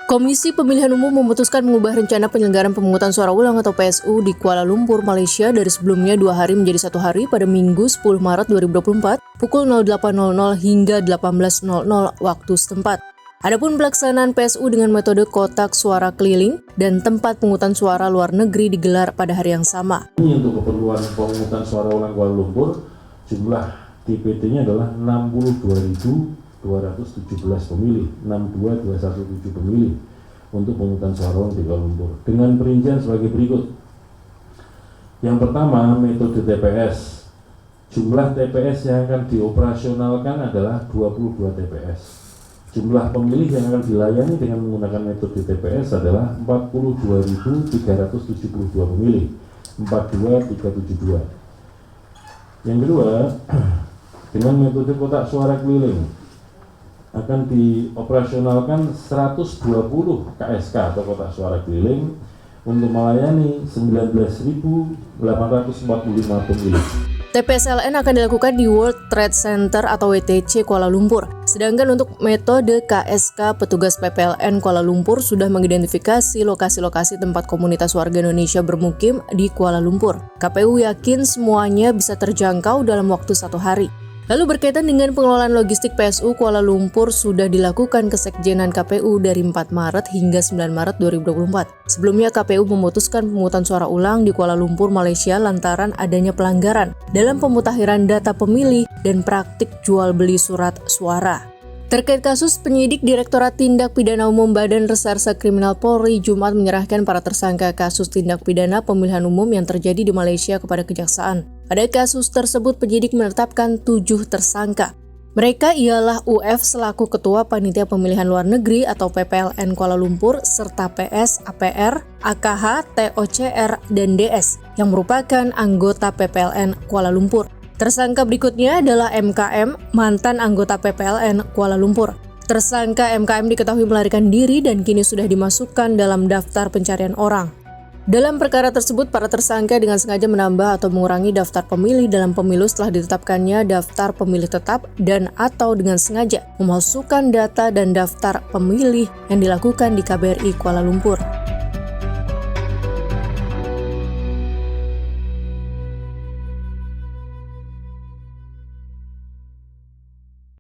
Komisi Pemilihan Umum memutuskan mengubah rencana penyelenggaraan pemungutan suara ulang atau PSU di Kuala Lumpur, Malaysia dari sebelumnya 2 hari menjadi 1 hari pada Minggu 10 Maret 2024 pukul 08.00 hingga 18.00 waktu setempat. Adapun pelaksanaan PSU dengan metode kotak suara keliling dan tempat pemungutan suara luar negeri digelar pada hari yang sama. Ini untuk keperluan pemungutan suara ulang Kuala Lumpur, jumlah DPT-nya adalah 62.217 pemilih, 62.217 pemilih untuk pemungutan suara ulang di Kuala Lumpur. Dengan perincian sebagai berikut. Yang pertama, metode TPS. Jumlah TPS yang akan dioperasionalkan adalah 22 TPS. Jumlah pemilih yang akan dilayani dengan menggunakan metode TPS adalah 42.372 pemilih, 42.372. Yang kedua, dengan metode kotak suara keliling akan dioperasionalkan 120 KSK atau kotak suara keliling untuk melayani 19.845 pemilih. TPSLN akan dilakukan di World Trade Center atau WTC Kuala Lumpur. Sedangkan untuk metode KSK, petugas PPLN Kuala Lumpur sudah mengidentifikasi lokasi-lokasi tempat komunitas warga Indonesia bermukim di Kuala Lumpur. KPU yakin semuanya bisa terjangkau dalam waktu 1 hari. Lalu berkaitan dengan pengelolaan logistik PSU Kuala Lumpur sudah dilakukan kesekjenan KPU dari 4 Maret hingga 9 Maret 2024. Sebelumnya KPU memutuskan pemungutan suara ulang di Kuala Lumpur, Malaysia lantaran adanya pelanggaran dalam pemutakhiran data pemilih dan praktik jual beli surat suara. Terkait kasus, penyidik Direktorat Tindak Pidana Umum Badan Reserse Kriminal Polri Jumat menyerahkan para tersangka kasus tindak pidana pemilihan umum yang terjadi di Malaysia kepada kejaksaan. Pada kasus tersebut, penyidik menetapkan 7 tersangka. Mereka ialah UF selaku Ketua Panitia Pemilihan Luar Negeri atau PPLN Kuala Lumpur, serta PS, APR, AKH, TOCR, dan DS yang merupakan anggota PPLN Kuala Lumpur. Tersangka berikutnya adalah MKM, mantan anggota PPLN Kuala Lumpur. Tersangka MKM diketahui melarikan diri dan kini sudah dimasukkan dalam daftar pencarian orang. Dalam perkara tersebut, para tersangka dengan sengaja menambah atau mengurangi daftar pemilih dalam pemilu setelah ditetapkannya daftar pemilih tetap dan atau dengan sengaja memasukkan data dan daftar pemilih yang dilakukan di KBRI Kuala Lumpur.